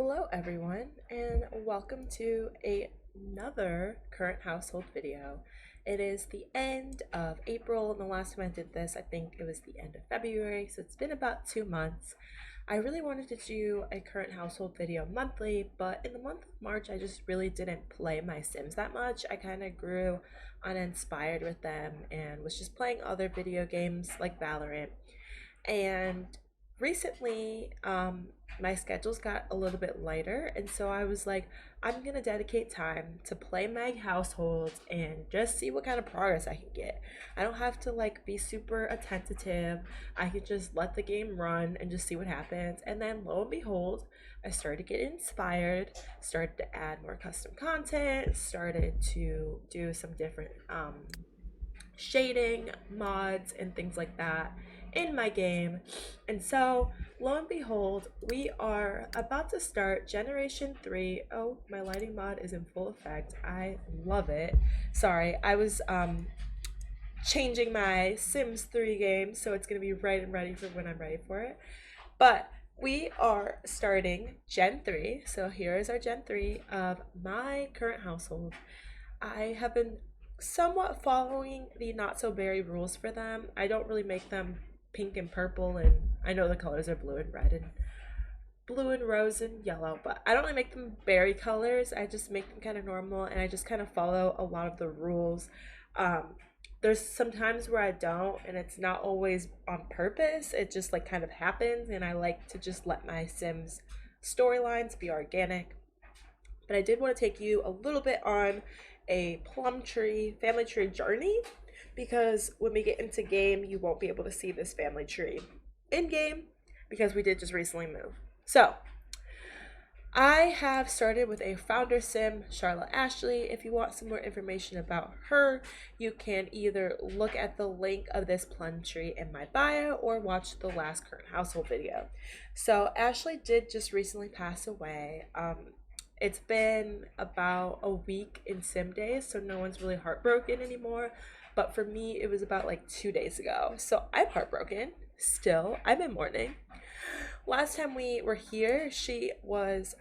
Hello everyone and welcome to another current household video. It is the end of April and the last time I did this I think it was the end of February, so it's been about 2 months. I really wanted to do a current household video monthly, but in the month of March I just really didn't play my Sims that much. I kind of grew uninspired with them and was just playing other video games like Valorant. And recently, my schedules got a little bit lighter, and so I was like, I'm gonna dedicate time to play my household and just see what kind of progress I can get. I don't have to like be super attentive. I can just let the game run and just see what happens. And then lo and behold, I started to get inspired, started to add more custom content, started to do some different shading mods and things like that in my game. And so lo and behold, we are about to start generation 3. Oh, my lighting mod is in full effect. I love it. Sorry, I was changing my Sims 3 game, so it's gonna be right and ready for when I'm ready for it. But we are starting Gen 3, so here is our Gen 3 of my current household. I have been somewhat following the not so berry rules for them. I don't really make them pink and purple, and I know the colors are blue and red and blue and rose and yellow, but I don't really make them berry colors. I just make them kind of normal, and I just kind of follow a lot of the rules. There's some times where I don't, and it's not always on purpose. It just like kind of happens, and I like to just let my Sims storylines be organic. But I did want to take you a little bit on a plum tree, family tree journey, because when we get into game, you won't be able to see this family tree in game because we did just recently move. So I have started with a founder sim, Charlotte Ashley. If you want some more information about her, you can either look at the link of this plum tree in my bio or watch the last current household video. So Ashley did just recently pass away. It's been about a week in sim days, so no one's really heartbroken anymore. But for me, it was about like 2 days ago. So I'm heartbroken still. I'm in mourning. Last time we were here, she was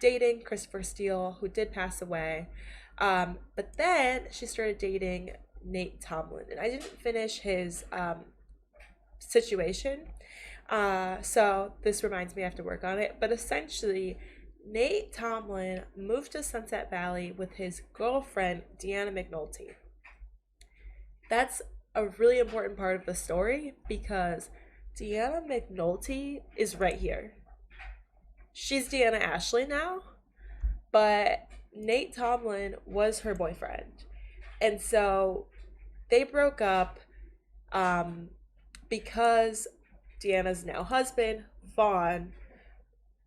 dating Christopher Steele, who did pass away. But then she started dating Nate Tomlin, and I didn't finish his situation. So this reminds me I have to work on it. But essentially, Nate Tomlin moved to Sunset Valley with his girlfriend, Deanna McNulty. That's a really important part of the story because Deanna McNulty is right here. She's Deanna Ashley now, but Nate Tomlin was her boyfriend. And so they broke up because Deanna's now husband, Vaughn,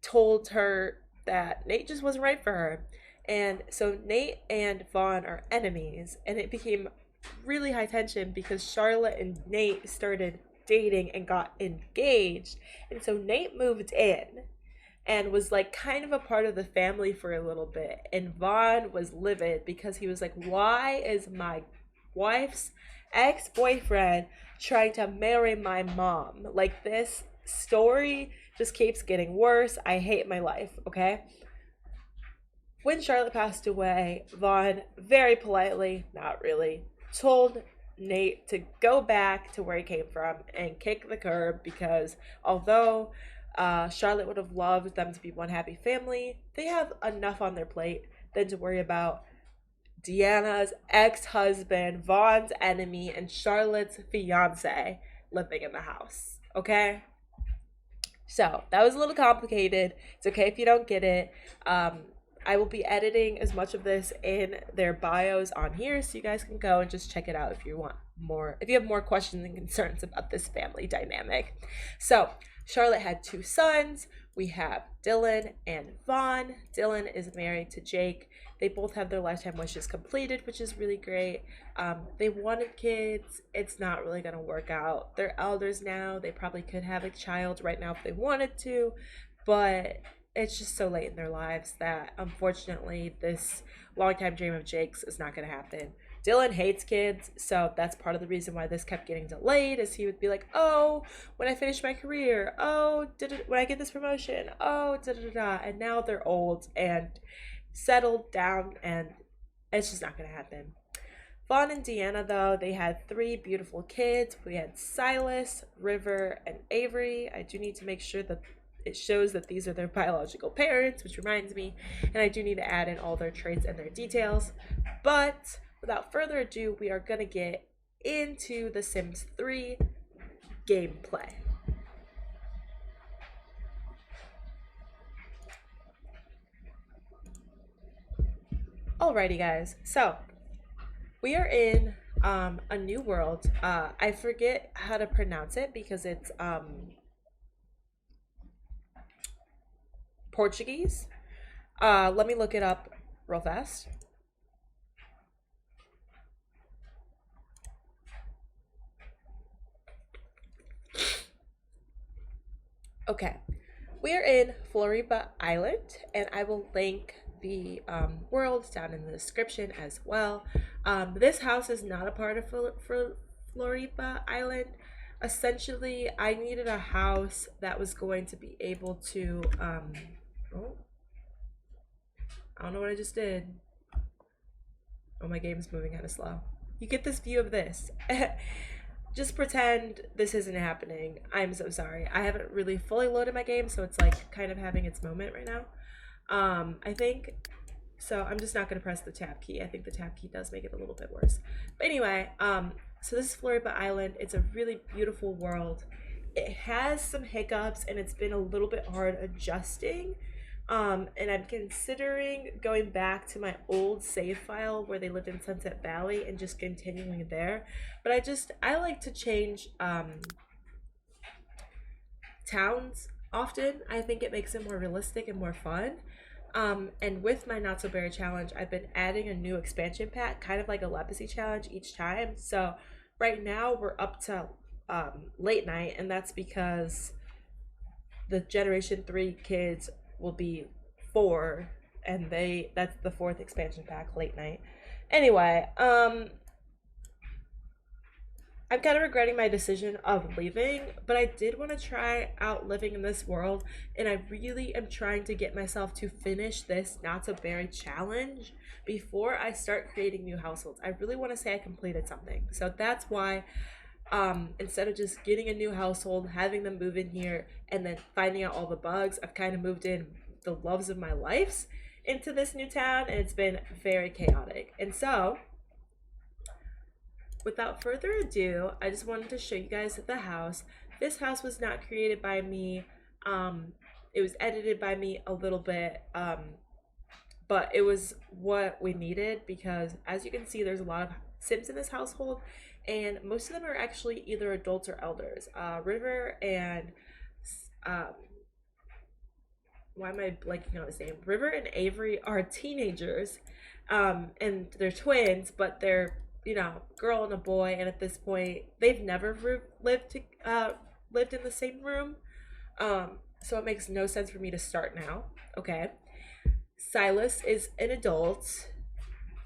told her that Nate just wasn't right for her. And so Nate and Vaughn are enemies, and it became really high tension because Charlotte and Nate started dating and got engaged. And so Nate moved in and was like kind of a part of the family for a little bit. And Vaughn was livid because he was like, why is my wife's ex-boyfriend trying to marry my mom? Like, this story just keeps getting worse. I hate my life, okay? When Charlotte passed away, Vaughn very politely, not really, told Nate to go back to where he came from and kick the curb because although Charlotte would have loved them to be one happy family, they have enough on their plate than to worry about Deanna's ex-husband, Vaughn's enemy, and Charlotte's fiance living in the house, okay? So that was a little complicated. It's okay if you don't get it. I will be editing as much of this in their bios on here, so you guys can go and just check it out if you want more, if you have more questions and concerns about this family dynamic. So Charlotte had 2 sons. We have Dylan and Vaughn. Dylan is married to Jake. They both have their lifetime wishes completed, which is really great. They wanted kids. It's not really going to work out. They're elders now. They probably could have a child right now if they wanted to, but it's just so late in their lives that unfortunately this longtime dream of Jake's is not going to happen. Dylan hates kids, so that's part of the reason why this kept getting delayed. Is he would be like, "Oh, when I finish my career, oh, when I get this promotion, oh, da da da," and now they're old and settled down, and it's just not gonna happen. Vaughn and Deanna, though, they had three beautiful kids. We had Silas, River, and Avery. I do need to make sure that it shows that these are their biological parents, which reminds me, and I do need to add in all their traits and their details. But without further ado, we are going to get into The Sims 3 gameplay. Alrighty, guys. So, we are in a new world. I forget how to pronounce it because it's Portuguese. Let me look it up real fast. Okay, we are in Floripa Island, and I will link the world down in the description as well. This house is not a part of Floripa Island. Essentially, I needed a house that was going to be able to oh, I don't know what I just did. Oh, my game's moving kind of slow. You get this view of this. Just pretend this isn't happening. I'm so sorry. I haven't really fully loaded my game, so it's like kind of having its moment right now. I think, so I'm just not going to press the tab key. I think the tab key does make it a little bit worse. But anyway, so this is Floripa Island. It's a really beautiful world. It has some hiccups, and it's been a little bit hard adjusting. And I'm considering going back to my old save file where they lived in Sunset Valley and just continuing there. But I like to change towns often. I think it makes it more realistic and more fun. And with my Not So Berry challenge, I've been adding a new expansion pack, kind of like a legacy challenge each time. So right now we're up to late night, and that's because the Generation 3 kids will be 4, and that's the 4th expansion pack, late night. Anyway, I'm kind of regretting my decision of leaving, but I did want to try out living in this world, and I really am trying to get myself to finish this Not So Berry challenge before I start creating new households. I really want to say I completed something. So that's why instead of just getting a new household, having them move in here, and then finding out all the bugs, I've kind of moved in the loves of my lives into this new town, and it's been very chaotic. And so, without further ado, I just wanted to show you guys the house. This house was not created by me. It was edited by me a little bit, but it was what we needed because, as you can see, there's a lot of Sims in this household, and most of them are actually either adults or elders. River and why am I blanking on his name? River and Avery are teenagers, and they're twins, but they're girl and a boy, and at this point they've never lived in the same room, so it makes no sense for me to start now. Okay, Silas is an adult.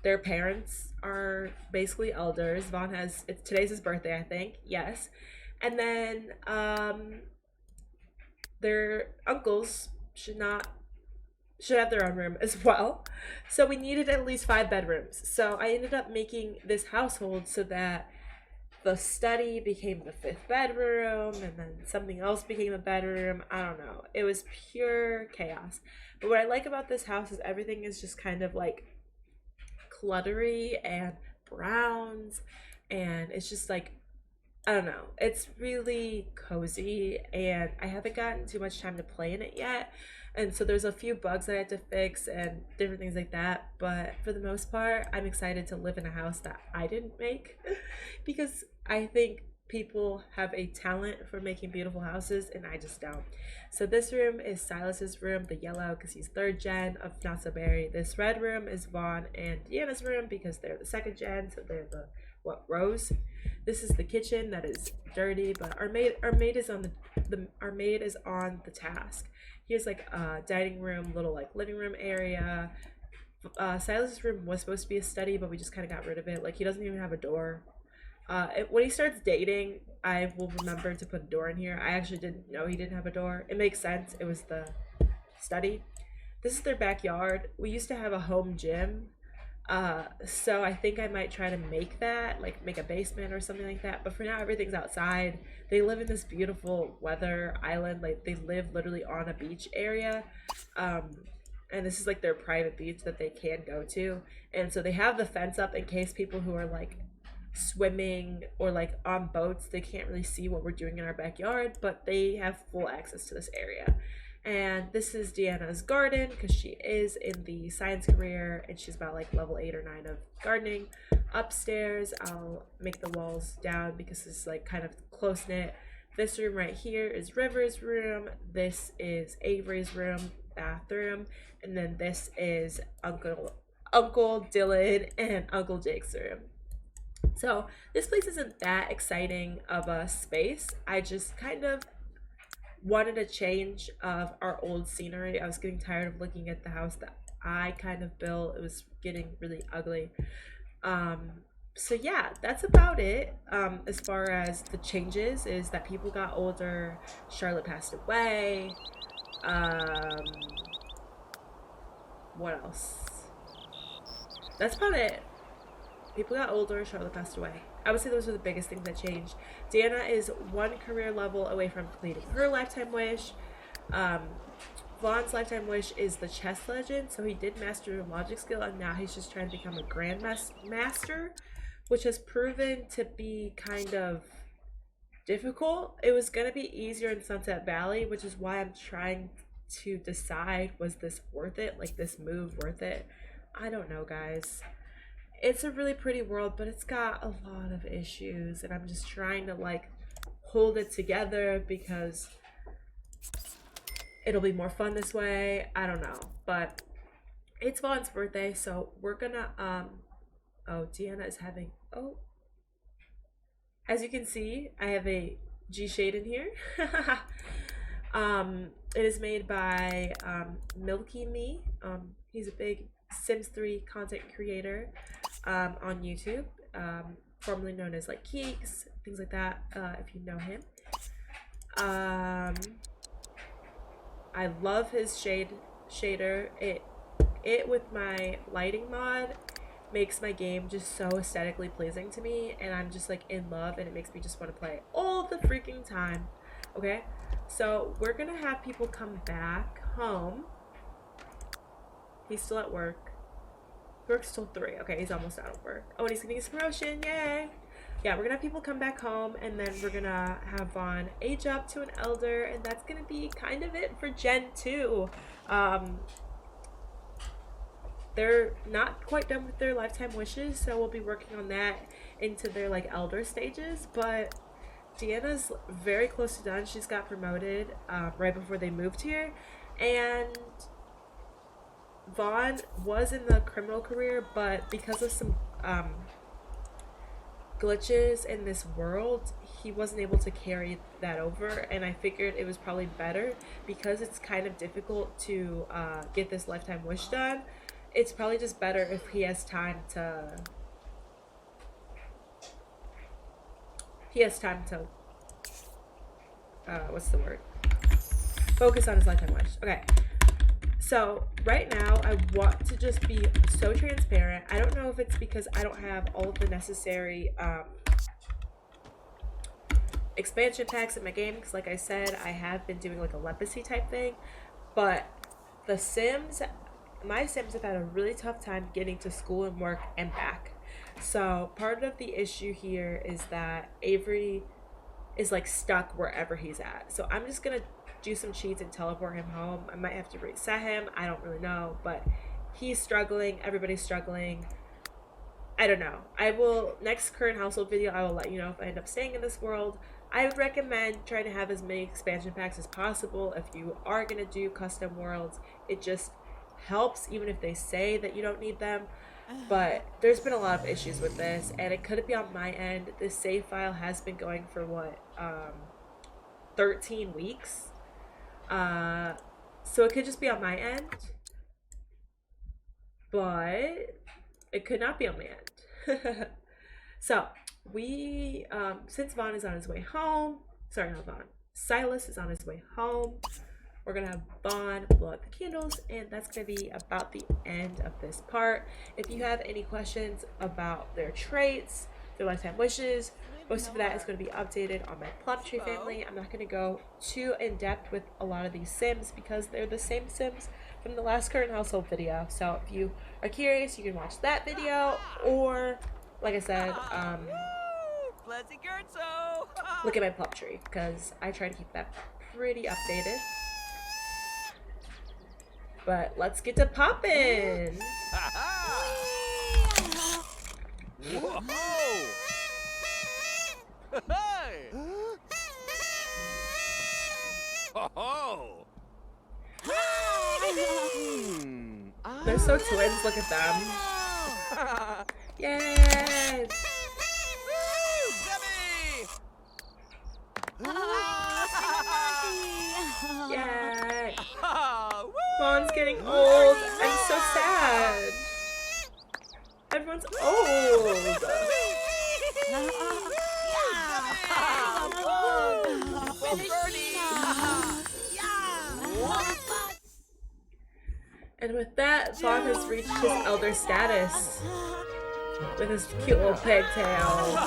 Their parents are basically elders. Vaughn today's his birthday, I think. Yes. And then their uncles should have their own room as well. So we needed at least 5 bedrooms. So I ended up making this household so that the study became the 5th bedroom, and then something else became a bedroom. I don't know. It was pure chaos. But what I like about this house is everything is just kind of like cluttery and browns, and it's just like, I don't know, it's really cozy, and I haven't gotten too much time to play in it yet, and so there's a few bugs that I had to fix and different things like that. But for the most part, I'm excited to live in a house that I didn't make because I think people have a talent for making beautiful houses, and I just don't. So this room is Silas's room, the yellow, because he's 3rd gen of Not So Berry. This red room is Vaughn and Deanna's room because they're the 2nd gen, so they're the rows. This is the kitchen that is dirty, but our maid is on the task. Here's like a dining room, little like living room area. Silas's room was supposed to be a study, but we just kind of got rid of it. Like, he doesn't even have a door. When he starts dating, I will remember to put a door in here. I actually didn't know he didn't have a door. It makes sense. It was the study. This is their backyard. We used to have a home gym. So I think I might try to make that, like make a basement or something like that. But for now, everything's outside. They live in this beautiful weather island. Like, they live literally on a beach area. Um, and this is like their private beach that they can go to. And so they have the fence up in case people who are like swimming or like on boats, they can't really see what we're doing in our backyard, but they have full access to this area. And this is Deanna's garden because she is in the science career and she's about like level 8 or 9 of gardening. Upstairs, I'll make the walls down because it's like kind of close knit. This room right here is River's room. This is Avery's room, bathroom, and then this is Uncle Dylan and Uncle Jake's room. So this place isn't that exciting of a space. I just kind of wanted a change of our old scenery. I was getting tired of looking at the house that I kind of built. It was getting really ugly. Um, so yeah, that's about it. As far as the changes is that people got older, Charlotte passed away. Um, what else? That's about it. People got older, Charlotte passed away. I would say those are the biggest things that changed. Deanna is one career level away from completing her lifetime wish. Um, Vaughn's lifetime wish is the chess legend, so he did master the logic skill, and now he's just trying to become a grandmaster, which has proven to be kind of difficult. It was gonna be easier in Sunset Valley, which is why I'm trying to decide, was this worth it? Like, this move worth it? I don't know, guys. It's a really pretty world, but it's got a lot of issues, and I'm just trying to like hold it together because it'll be more fun this way. I don't know, but it's Vaughn's birthday, so we're gonna oh, Deanna is having, oh, as you can see, I have a G shade in here. It is made by Milky Me. He's a big Sims 3 content creator on YouTube, formerly known as like Keeks, things like that, if you know him. I love his shader. It with my lighting mod makes my game just so aesthetically pleasing to me, and I'm just like in love, and it makes me just want to play all the freaking time. Okay, so we're gonna have people come back home. He's still at work. He works till 3. Okay, he's almost out of work. Oh, and he's getting his promotion. Yay! Yeah, we're gonna have people come back home, and then we're gonna have Vaughn age up to an elder, and that's gonna be kind of it for Gen 2. They're not quite done with their lifetime wishes, so we'll be working on that into their like elder stages, but Deanna's very close to done. She's got promoted right before they moved here, and Vaughn was in the criminal career, but because of some glitches in this world, he wasn't able to carry that over, and I figured it was probably better because it's kind of difficult to get this lifetime wish done. It's probably just better if he has time to what's the word, focus on his lifetime wish. Okay, so right now I want to just be so transparent. I don't know if it's because I don't have all of the necessary expansion packs in my game, because like I said, I have been doing like a legacy type thing, but my Sims have had a really tough time getting to school and work and back. So part of the issue here is that Avery is like stuck wherever he's at. So I'm just gonna do some cheats and teleport him home. I might have to reset him. I don't really know, but he's struggling. Everybody's struggling. I don't know. I will, next current household video, I will let you know if I end up staying in this world. I would recommend trying to have as many expansion packs as possible if you are gonna do custom worlds. It just helps, even if they say that you don't need them. But there's been a lot of issues with this, and it could be on my end. This save file has been going for what, 13 weeks. So it could just be on my end. but it could not be on my end. So we, since Vaughn is on his way home, sorry, not Vaughn, Silas is on his way home. We're gonna have Vaughn blow out the candles, and that's gonna be about the end of this part. If you have any questions about their traits, their lifetime wishes, most of that is going to be updated on my Plumtree family. I'm not going to go too in depth with a lot of these Sims because they're the same Sims from the last current household video. So if you are curious, you can watch that video, or like I said, look at my Plumtree because I try to keep that pretty updated. But let's get to poppin'. Whoa! Hey! Oh! They're so twins, look at them. Yay! Yay! Vaughn's getting old. I'm so sad. Everyone's old. And with that, Vaughn has reached his elder status with his cute little pigtails.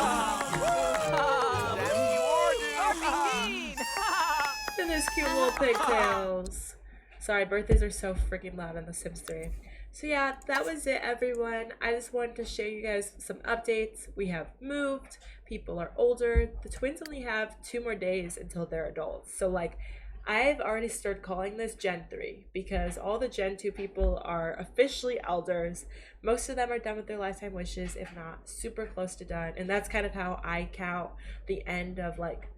And his cute little pigtails. Sorry, birthdays are so freaking loud in The Sims 3. So yeah, that was it, everyone. I just wanted to show you guys some updates. We have moved. People are older. The twins only have 2 more days until they're adults. So like, I've already started calling this Gen 3 because all the Gen 2 people are officially elders. Most of them are done with their lifetime wishes, if not super close to done. And that's kind of how I count the end of like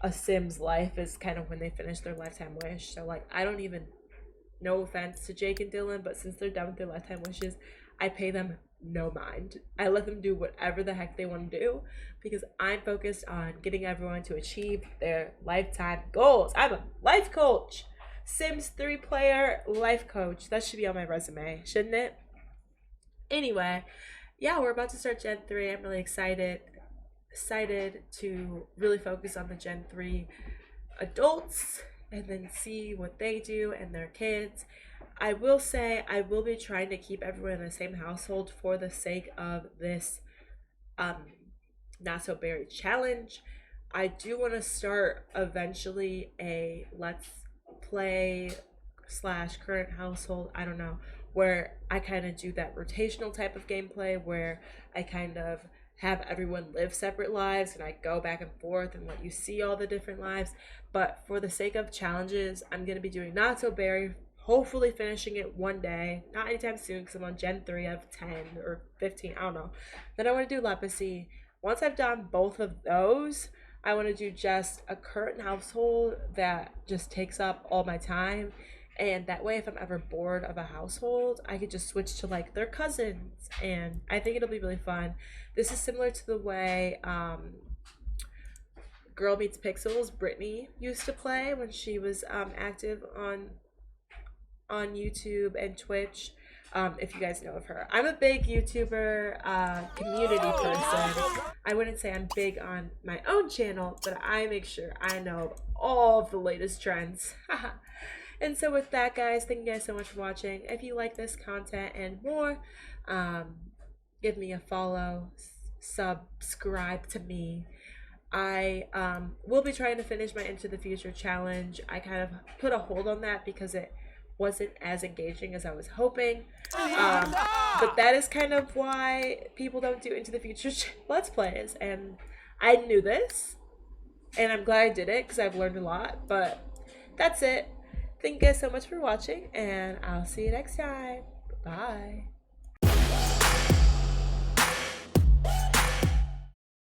a Sim's life, is kind of when they finish their lifetime wish. So like, I don't even, no offense to Jake and Dylan, but since they're done with their lifetime wishes, I pay them no mind. I let them do whatever the heck they want to do because I'm focused on getting everyone to achieve their lifetime goals. I'm a life coach. Sims 3 player life coach. That should be on my resume, shouldn't it? Anyway, yeah, we're about to start Gen 3. I'm really excited to really focus on the Gen 3 adults and then see what they do and their kids. I will say I will be trying to keep everyone in the same household for the sake of this Not So Berry challenge. I do want to start eventually a let's play / current household, I don't know, where I kind of do that rotational type of gameplay where I kind of have everyone live separate lives and I go back and forth and let you see all the different lives. But for the sake of challenges, I'm going to be doing Not So Berry, hopefully finishing it one day, not anytime soon because I'm on Gen 3 out of 10 or 15, I don't know. Then I want to do Leprosy. Once I've done both of those, I want to do just a current household that just takes up all my time. And that way, if I'm ever bored of a household, I could just switch to like their cousins. And I think it'll be really fun. This is similar to the way Girl Meets Pixels, Brittany used to play when she was active on YouTube and Twitch. If you guys know of her. I'm a big YouTuber community person. I wouldn't say I'm big on my own channel, but I make sure I know all of the latest trends. And so with that, guys, thank you guys so much for watching. If you like this content and more, give me a follow, subscribe to me. I will be trying to finish my Into the Future challenge. I kind of put a hold on that because it wasn't as engaging as I was hoping. But that is kind of why people don't do Into the Future Let's Plays. And I knew this, and I'm glad I did it because I've learned a lot. But that's it. Thank you guys so much for watching, and I'll see you next time. Bye.